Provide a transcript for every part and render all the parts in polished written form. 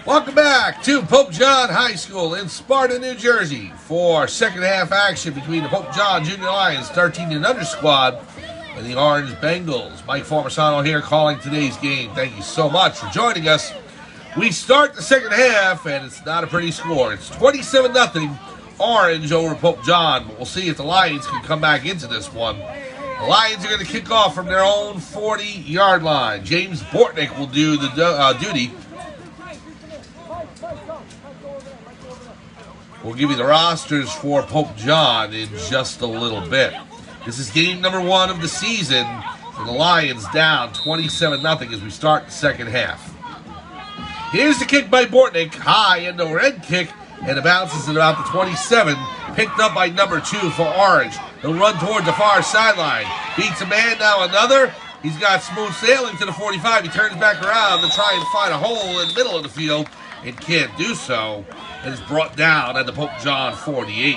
Welcome back to Pope John High School in Sparta, New Jersey for second half action between the Pope John Junior Lions 13 and under squad and the Orange Bengals. Mike Formasano here calling today's game. Thank you so much for joining us. We start the second half and it's not a pretty score. It's 27-0 Orange over Pope John, but we'll see if the Lions can come back into this one. The Lions are going to kick off from their own 40-yard line. James Bortnick will do the duty. We'll give you the rosters for Pope John in just a little bit. This is game number 1 of the season, and the Lions down 27-0 as we start the second half. Here's the kick by Bortnick, high and the red kick, and it bounces at about the 27, picked up by number 2 for Orange. He'll run towards the far sideline, beats a man, now another. He's got smooth sailing to the 45. He turns back around to try and find a hole in the middle of the field and can't do so. And is brought down at the Pope John 48.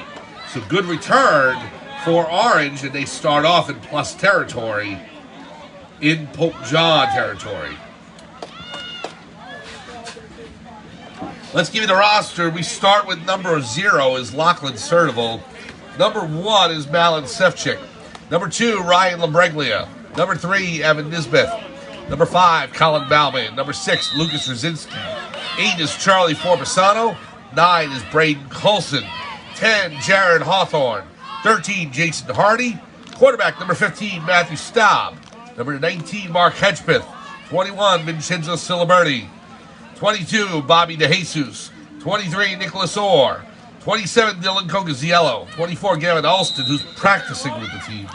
So good return for Orange, and they start off in plus territory in Pope John territory. Let's give you the roster. We start with number 0 is Lachlan Certival. Number 1 is Malin Sefcik. Number 2, Ryan Labreglia. Number 3, Evan Nisbeth. Number 5, Colin Bauman. Number 6, Lucas Rosinski. 8 is Charlie Forbasano. 9 is Braden Coulson. 10, Jared Hawthorne. 13, Jason Hardy. Quarterback, number 15, Matthew Staub. Number 19, Mark Hedgepeth. 21, Vincenzo Ciliberti. 22, Bobby DeJesus. 23, Nicholas Orr. 27, Dylan Cogaziello. 24, Gavin Alston, who's practicing with the team.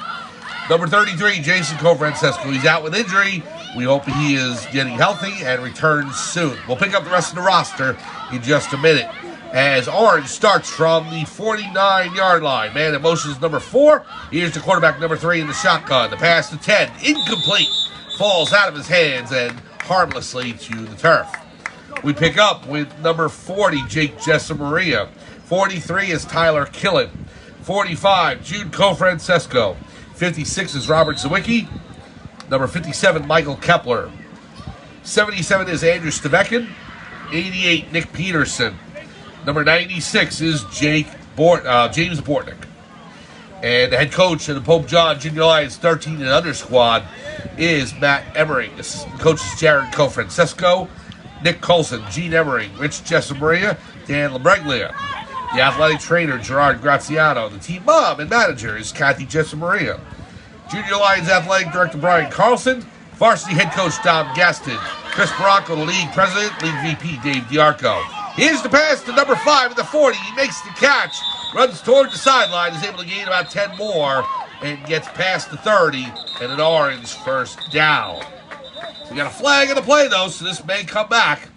Number 33, Jason Cofrancesco. He's out with injury. We hope he is getting healthy and returns soon. We'll pick up the rest of the roster in just a minute as Orange starts from the 49-yard line. Man in motion is number 4. Here's the quarterback, number 3, in the shotgun. The pass to 10, incomplete. Falls out of his hands and harmlessly to the turf. We pick up with number 40, Jake Jessamaria. 43 is Tyler Killen. 45, Jude Cofrancesco. 56 is Robert Zawicki. Number 57, Michael Kepler. 77 is Andrew Stavekin. 88, Nick Peterson. Number 96 is James Bortnick. And the head coach of the Pope John Junior Lions 13 and under squad is Matt Emmering. Assistant coaches Jared Cofrancesco, Nick Coulson, Gene Emmering, Rich Jessamaria, Dan Labreglia. The athletic trainer, Gerard Graziano. The team mom and manager is Kathy Jessamaria. Junior Lions athletic director, Brian Carlson. Varsity head coach, Dom Gaston. Chris Barranco, the league president, league VP, Dave Diarco. Here's the pass to number 5 at the 40. He makes the catch, runs towards the sideline, is able to gain about 10 more, and gets past the 30, and an Orange first down. We got a flag in the play, though, so this may come back.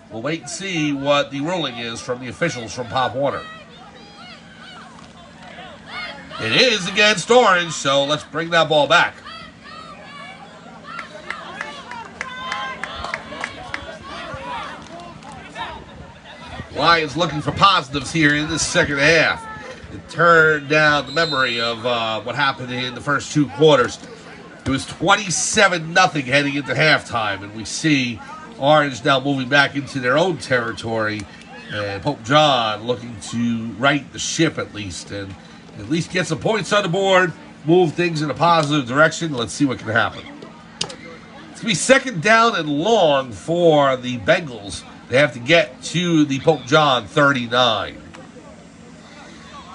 We'll wait and see what the ruling is from the officials from Pop Warner. It is against Orange, so let's bring that ball back. Lions looking for positives here in this second half. It turned down the memory of what happened in the first 2 quarters. It was 27-0 heading into halftime, and we see Orange now moving back into their own territory, and Pope John looking to right the ship at least, and at least get some points on the board, move things in a positive direction. Let's see what can happen. It's going to be second down and long for the Bengals. They have to get to the Pope John 39.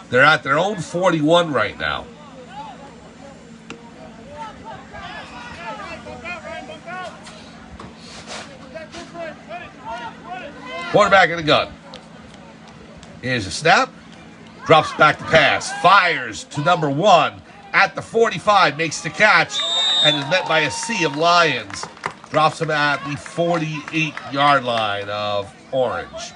They're at their own 41 right now. Quarterback in the gun. Here's a snap. Drops back to pass. Fires to number 1 at the 45. Makes the catch and is met by a sea of Lions. Drops him at the 48-yard line of Orange.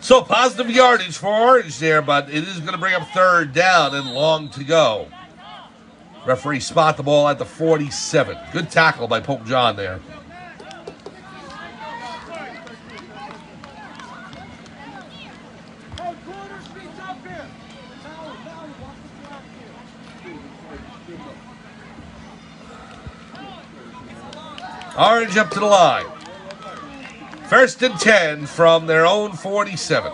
So positive yardage for Orange there, but it is going to bring up third down and long to go. Referee spot the ball at the 47. Good tackle by Pope John there. Orange up to the line. First and 10 from their own 47.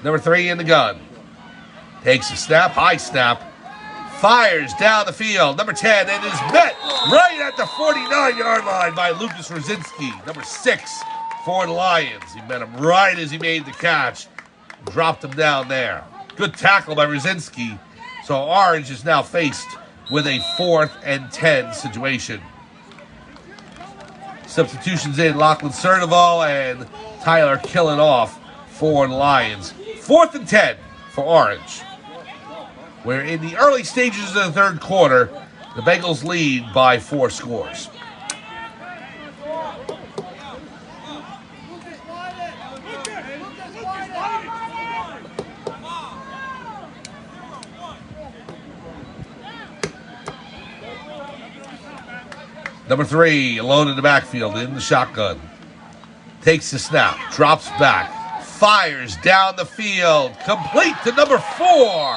Number 3 in the gun. Takes a snap, high snap. Fires down the field. Number 10, and is met right at the 49-yard line by Lucas Rosinski. Number 6 for the Lions. He met him right as he made the catch. Dropped him down there. Good tackle by Rosinski. So Orange is now faced with a 4th and 10 situation. Substitutions in Lachlan Cernival and Tyler killing off for the Lions. 4th and 10 for Orange. We're in the early stages of the third quarter. The Bengals lead by 4 scores. Number 3, alone in the backfield, in the shotgun. Takes the snap, drops back, fires down the field, complete to number 4,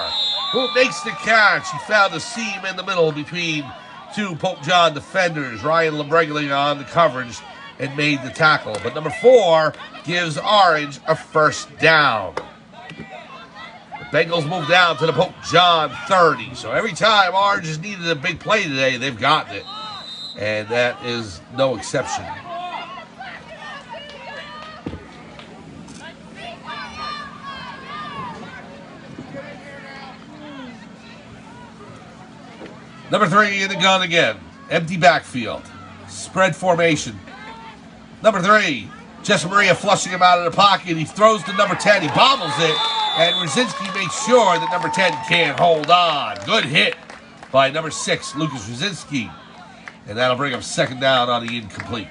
who makes the catch. He found a seam in the middle between 2 Pope John defenders, Ryan Labreglia on the coverage, and made the tackle. But number 4 gives Orange a first down. The Bengals move down to the Pope John 30. So every time Orange has needed a big play today, they've gotten it. And that is no exception. Number 3 in the gun again. Empty backfield. Spread formation. Number 3, Jesse Maria flushing him out of the pocket. He throws to number 10. He bobbles it. And Rosinski makes sure that number 10 can't hold on. Good hit by number 6, Lucas Rosinski. And that'll bring up second down on the incomplete.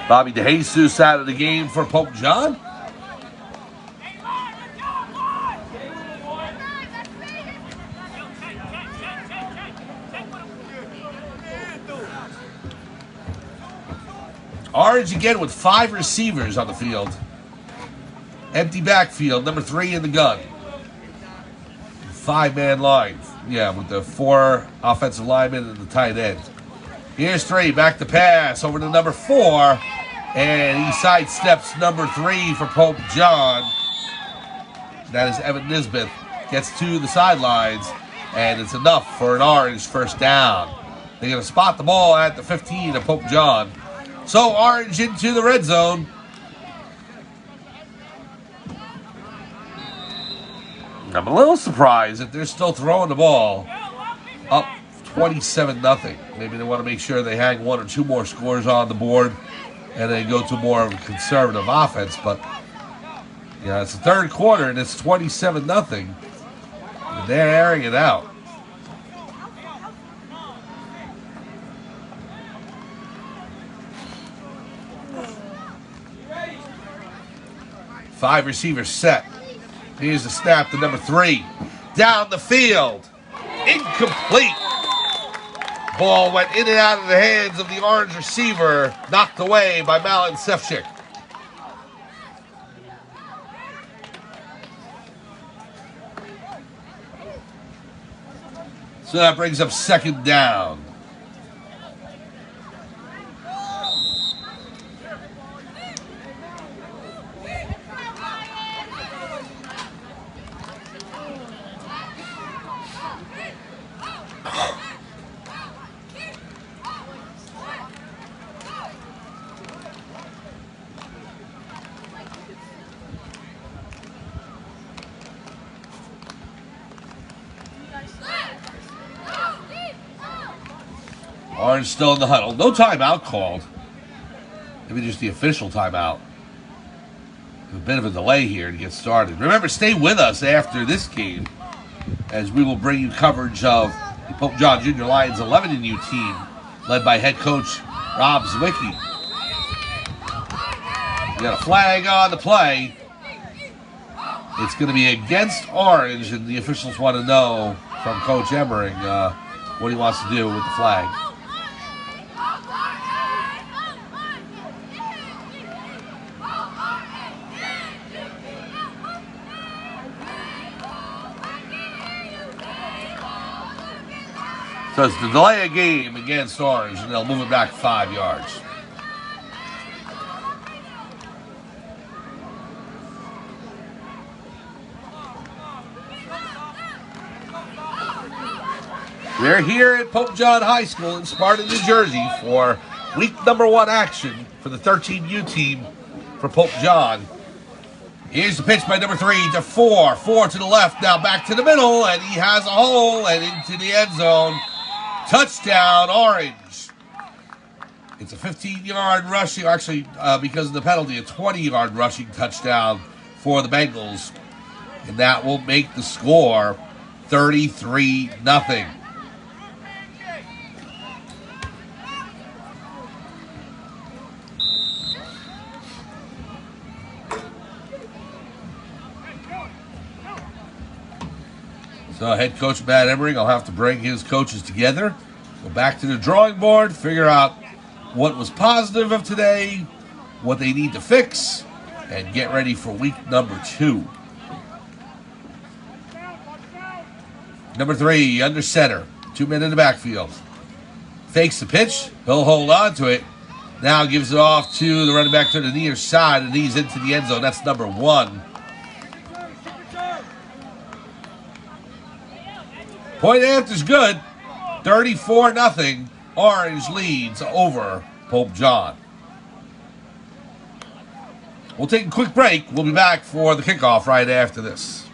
Bobby DeJesus out of the game for Pope John. Orange again with 5 receivers on the field. Empty backfield, number 3 in the gun. 5-man line. Yeah, with the 4 offensive linemen and the tight end. Here's 3, back to pass, over to number 4. And he sidesteps number 3 for Pope John. That is Evan Nisbeth. Gets to the sidelines, and it's enough for an Orange first down. They're going to spot the ball at the 15 of Pope John. So Orange into the red zone. I'm a little surprised that they're still throwing the ball up 27-0. Maybe they want to make sure they hang 1 or 2 more scores on the board and then go to more of a conservative offense. But, yeah, it's the third quarter and it's 27-0. And they're airing it out. Five receivers set. Here's the snap to number 3. Down the field. Incomplete. Ball went in and out of the hands of the Orange receiver. Knocked away by Malin Sefcik. So that brings up second down. Orange still in the huddle. No timeout called. Maybe just the official timeout. A bit of a delay here to get started. Remember, stay with us after this game as we will bring you coverage of the Pope John Junior Lions 11-U team led by head coach Rob Zwicky. We got a flag on the play. It's going to be against Orange, and the officials want to know from Coach Emmering what he wants to do with the flag. So it's to delay a game against Orange, and they'll move it back 5 yards. We're here at Pope John High School in Sparta, New Jersey for week number 1 action for the 13U team for Pope John. Here's the pitch by number 3 to 4. 4 to the left, now back to the middle, and he has a hole and into the end zone. Touchdown, Orange. It's a 15-yard rushing, actually, because of the penalty, a 20-yard rushing touchdown for the Bengals. And that will make the score 33-0. So head coach Matt Emmering will have to bring his coaches together, go back to the drawing board, figure out what was positive of today, what they need to fix, and get ready for week number 2. Number 3, under center, 2 men in the backfield. Fakes the pitch, he'll hold on to it. Now gives it off to the running back to the near side, and he's into the end zone. That's number 1. Point after's good. 34-0. Orange leads over Pope John. We'll take a quick break. We'll be back for the kickoff right after this.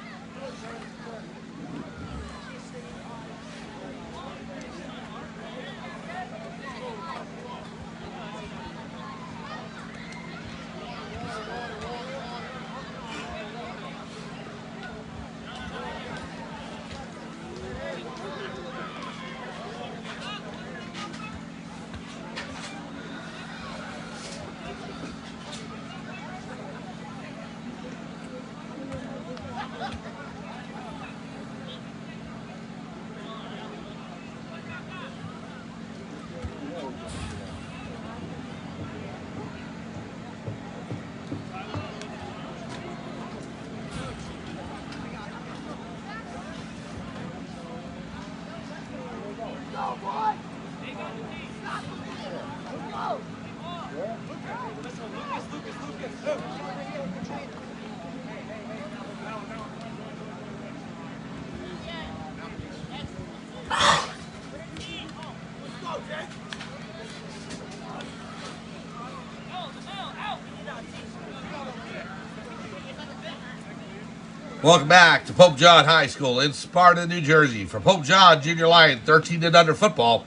Welcome back to Pope John High School in Sparta, New Jersey. For Pope John Junior Lion 13 and under football,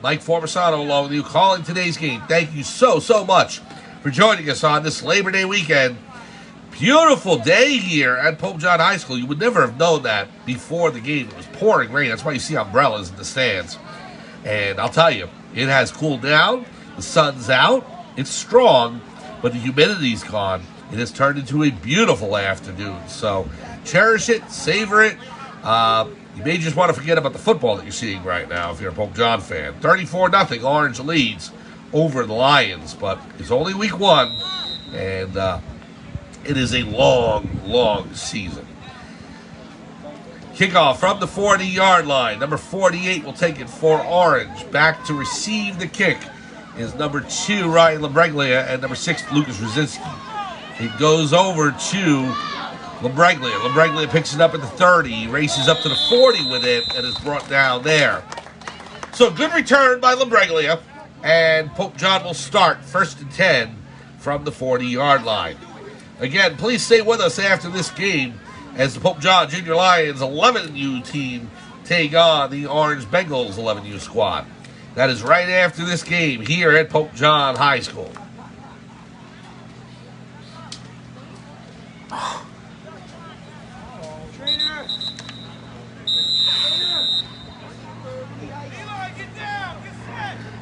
Mike Formasano along with you calling today's game. Thank you so much for joining us on this Labor Day weekend. Beautiful day here at Pope John High School. You would never have known that before the game. It was pouring rain. That's why you see umbrellas in the stands. And I'll tell you, it has cooled down. The sun's out. It's strong, but the humidity's gone. It has turned into a beautiful afternoon. So cherish it, savor it. You may just want to forget about the football that you're seeing right now if you're a Pope John fan. 34-0, Orange leads over the Lions, but it's only week 1, and it is a long season. Kickoff from the 40-yard line. Number 48 will take it for Orange. Back to receive the kick is number 2, Ryan Labraglia, and number 6, Lucas Rosinski. It goes over to Labraglia. Labraglia picks it up at the 30. He races up to the 40 with it and is brought down there. So good return by Labraglia. And Pope John will start 1st and 10 from the 40-yard line. Again, please stay with us after this game as the Pope John Junior Lions 11U team take on the Orange Bengals 11U squad. That is right after this game here at Pope John High School.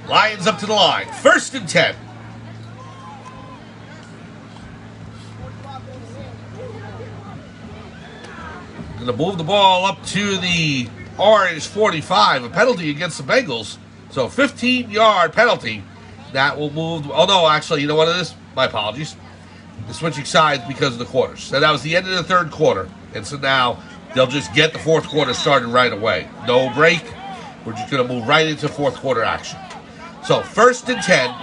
Lions up to the line. 1st and 10. Going to move the ball up to the Orange 45. A penalty against the Bengals. So 15-yard penalty. That will move. Oh, no, actually, you know what it is? My apologies. They're switching sides because of the quarters. So that was the end of the 3rd quarter. And so now they'll just get the 4th quarter started right away. No break. We're just going to move right into fourth quarter action. So 1st and 10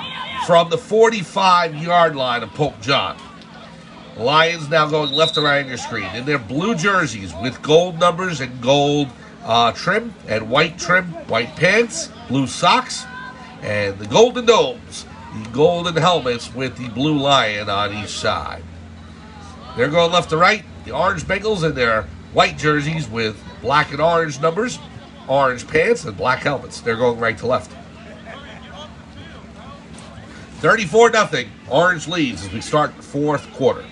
from the 45-yard line of Pope John. Lions now going left to right on your screen in their blue jerseys with gold numbers and gold trim and white pants, blue socks, and the golden domes, the golden helmets with the blue lion on each side. They're going left to right. The orange Bengals in their white jerseys with black and orange numbers, orange pants, and black helmets. They're going right to left. 34-0. Orange leads as we start the fourth quarter.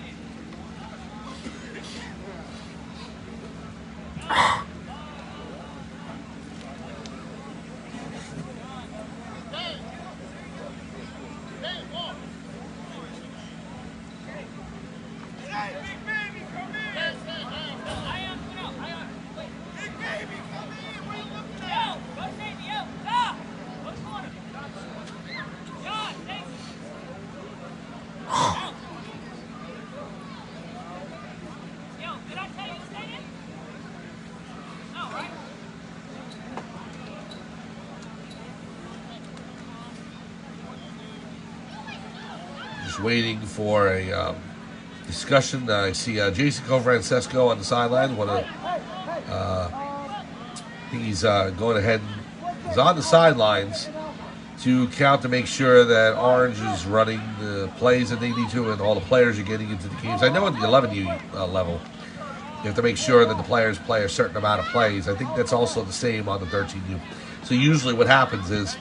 Waiting for a discussion. I see Jason Cofrancesco on the sideline. He's going ahead. He's on the sidelines to count to make sure that Orange is running the plays that they need to, and all the players are getting into the games. I know at the 11U level, you have to make sure that the players play a certain amount of plays. I think that's also the same on the 13U. So usually what happens is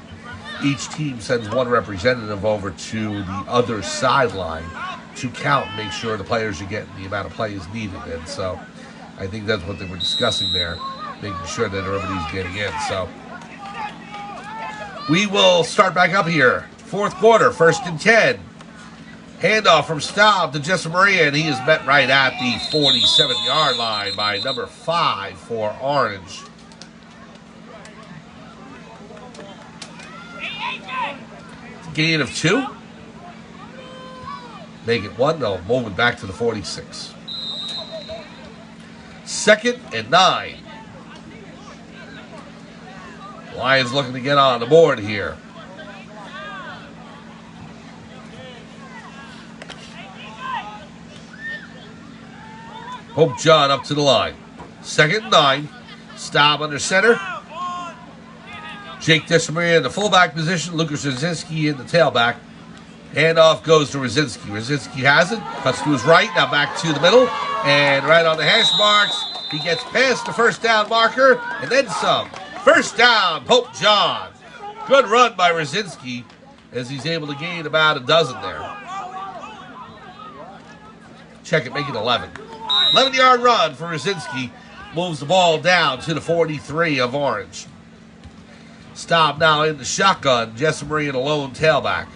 each team sends one representative over to the other sideline to count and make sure the players are getting the amount of plays needed. And so I think that's what they were discussing there, making sure that everybody's getting in. So we will start back up here. Fourth quarter, 1st and 10. Handoff from Staub to Jesse Maria, and he is met right at the 47-yard line by number 5 for Orange. Gain of 2. Make it 1. No, moving back to the 46. 2nd and 9. Lions looking to get on the board here. Pope John up to the line. 2nd and 9. Staub under center. Jake Desmaria in the fullback position. Lucas Rosinski in the tailback. Handoff goes to Rosinski. Rosinski has it. Cuts to his right. Now back to the middle. And right on the hash marks, he gets past the first down marker. And then some. First down, Pope John. Good run by Rosinski as he's able to gain about a dozen there. Check it, make it 11. 11-yard run for Rosinski. Moves the ball down to the 43 of Orange. Stop now in the shotgun. Jesse Marie in a lone tailback.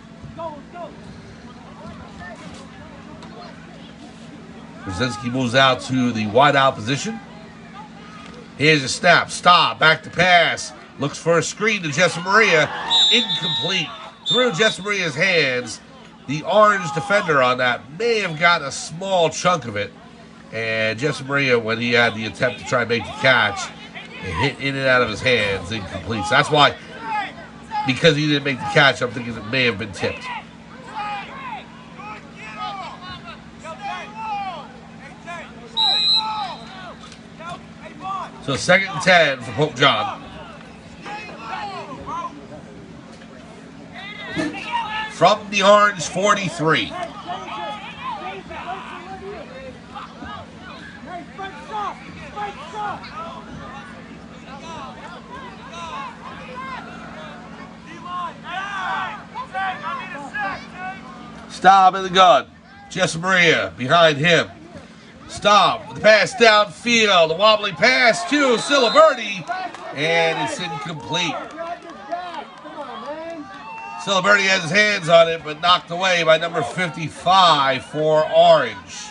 Rosinski moves out to the wideout position. Here's a snap. Stop. Back to pass. Looks for a screen to Jesse Maria. Incomplete. Through Jesse Maria's hands. The Orange defender on that may have gotten a small chunk of it. And Jesse Maria, when he had the attempt to try and make the catch, it hit in and out of his hands, incomplete. So that's why, because he didn't make the catch, I'm thinking it may have been tipped. So 2nd and 10 for Pope John. From the Orange 43. Staub in the gun. Jesse Maria behind him. Staub with the pass downfield. A wobbly pass to Siliberti. And it's incomplete. Siliberti has his hands on it, but knocked away by number 55 for Orange.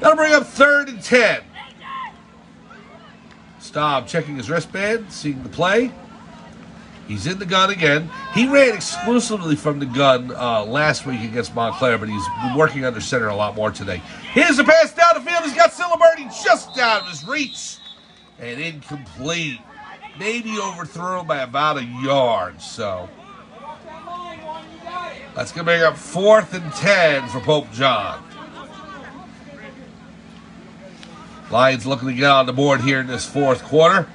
That'll bring up 3rd and 10. Staub checking his wristband, seeing the play. He's in the gun again. He ran exclusively from the gun last week against Montclair, but he's been working under center a lot more today. Here's the pass down the field. He's got Siliberti just out of his reach. And incomplete. Maybe overthrown by about a yard. So that's going to bring up 4th and 10 for Pope John. Lions looking to get on the board here in this 4th quarter.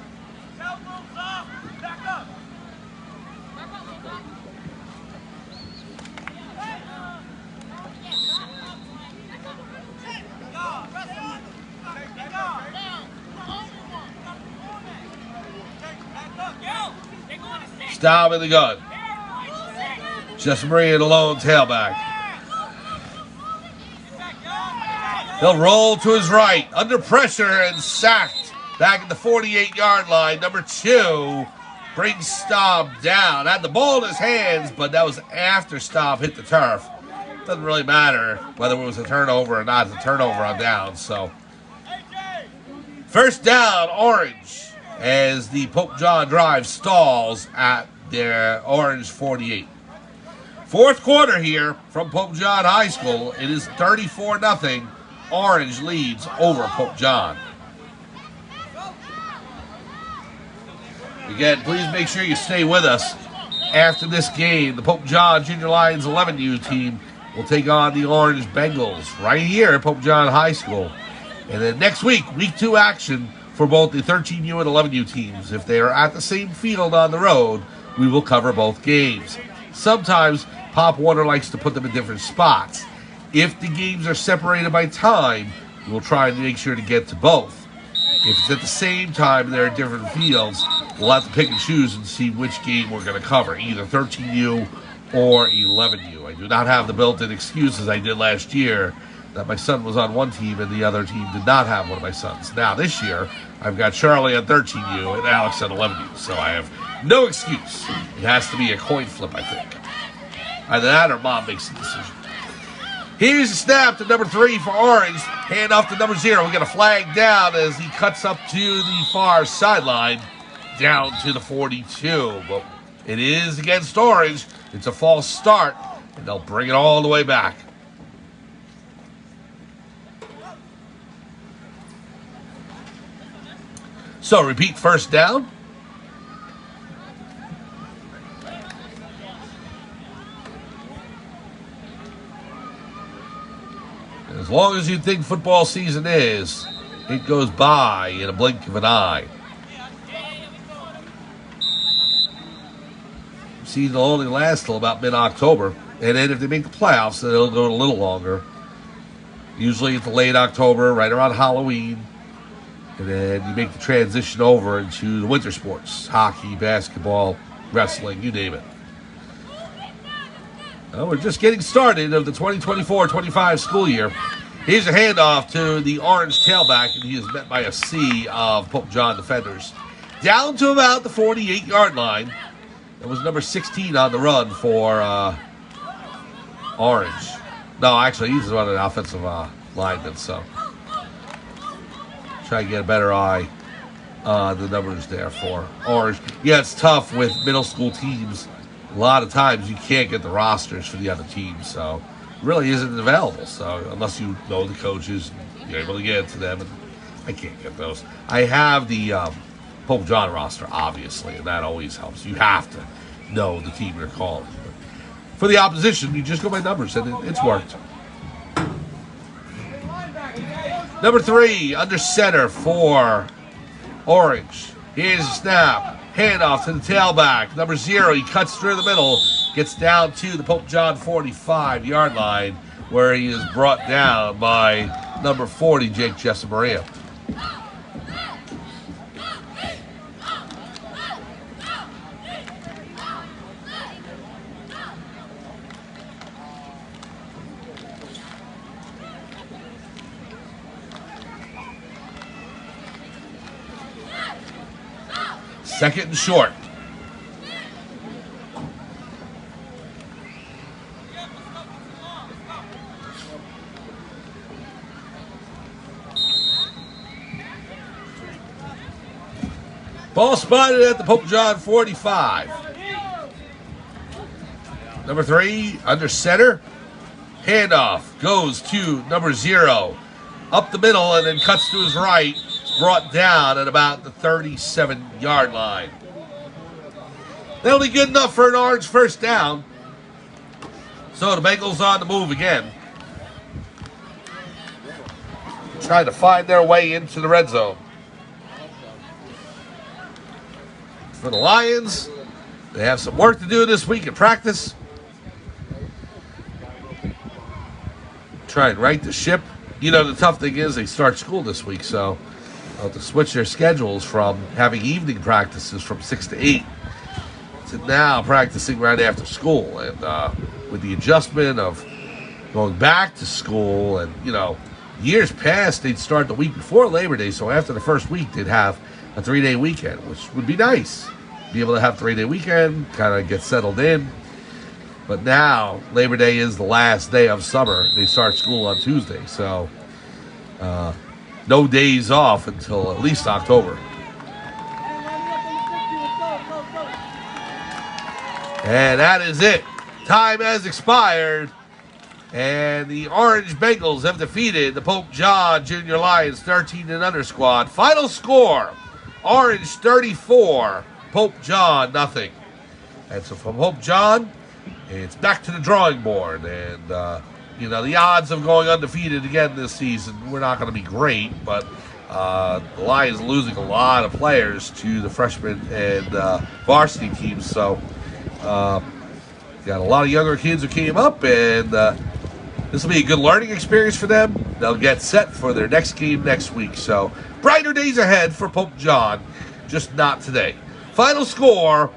Staub in the gun. Jessamine, the lone tailback. He'll roll to his right. Under pressure and sacked. Back at the 48-yard line. Number 2 brings Staub down. Had the ball in his hands, but that was after Staub hit the turf. Doesn't really matter whether it was a turnover or not. It's a turnover on down. So, first down, Orange. As the Pope John drive stalls at their Orange 48. 4th quarter here from Pope John High School. It is 34-0. Orange leads over Pope John. Again, please make sure you stay with us. After this game, the Pope John Junior Lions 11U team will take on the Orange Bengals right here at Pope John High School. And then next week, week 2 action for both the 13U and 11U teams. If they are at the same field on the road, we will cover both games. Sometimes Pop Warner likes to put them in different spots. If the games are separated by time, we'll try and make sure to get to both. If it's at the same time and they're at different fields, we'll have to pick and choose and see which game we're going to cover, either 13U or 11U. I do not have the built-in excuses I did last year that my son was on one team and the other team did not have one of my sons. Now, this year, I've got Charlie on 13U and Alex on 11U, so I have no excuse. It has to be a coin flip, I think. Either that or Mom makes the decision. Here's a snap to number 3 for Orange. Hand off to number 0. We got a flag down as he cuts up to the far sideline, down to the 42. But it is against Orange. It's a false start, and they'll bring it all the way back. So, repeat first down. As long as you think football season is, it goes by in a blink of an eye. Season will only last till about mid-October. And then if they make the playoffs, then it'll go a little longer. Usually it's late October, right around Halloween. And then you make the transition over into the winter sports. Hockey, basketball, wrestling, you name it. Well, we're just getting started of the 2024-25 school year. Here's a handoff to the Orange tailback, and he is met by a sea of Pope John defenders. Down to about the 48-yard line. That was number 16 on the run for Orange. No, actually, he's running an offensive lineman, so try to get a better eye on the numbers there for Orange. Yeah, it's tough with middle school teams. A lot of times you can't get the rosters for the other teams, so it really isn't available. So unless you know the coaches, you're able to get to them. And I can't get those. I have the Pope John roster, obviously, and that always helps. You have to know the team you're calling. But for the opposition, you just go by numbers, and it's worked. Number 3, under center for Orange. Here's a snap. Handoff to the tailback. Number 0, he cuts through the middle. Gets down to the Pope John 45-yard line, where he is brought down by number 40, Jake Jessamaria. Second and short. Ball spotted at the Pope John 45. Number 3, under center. Handoff goes to number 0. Up the middle and then cuts to his right. Brought down at about the 37-yard line. That'll be good enough for an Orange first down. So the Bengals on the move again. Trying to find their way into the red zone. For the Lions, they have some work to do this week in practice. Try and right the ship. You know, the tough thing is they start school this week, so they'll have to switch their schedules from having evening practices from 6 to 8 to now practicing right after school. And with the adjustment of going back to school and, you know, years past, they'd start the week before Labor Day, so after the first week, they'd have a 3-day weekend, which would be nice. Be able to have a 3-day weekend, kind of get settled in. But now, Labor Day is the last day of summer. They start school on Tuesday, so no days off until at least October. And that is it. Time has expired. And the Orange Bengals have defeated the Pope John Junior Lions 13 and under squad. Final score, Orange 34, Pope John nothing. And so from Pope John, it's back to the drawing board. And, you know, the odds of going undefeated again this season, we're not going to be great. But the Lions losing a lot of players to the freshman and varsity teams. So got a lot of younger kids who came up, and this will be a good learning experience for them. They'll get set for their next game next week. So brighter days ahead for Pope John, just not today. Final score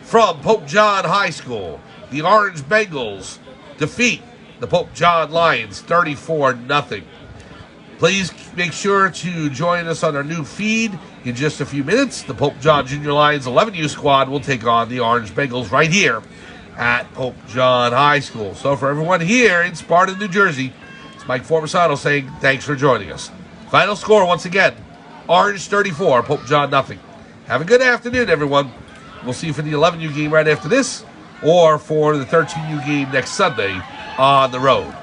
from Pope John High School. The Orange Bengals defeat the Pope John Lions 34-0. Please make sure to join us on our new feed in just a few minutes. The Pope John Junior Lions 11U squad will take on the Orange Bengals right here at Pope John High School. So for everyone here in Sparta, New Jersey, it's Mike Formisano saying thanks for joining us. Final score once again, Orange 34, Pope John nothing. Have a good afternoon, everyone. We'll see you for the 11U game right after this, or for the 13U game next Sunday on the road.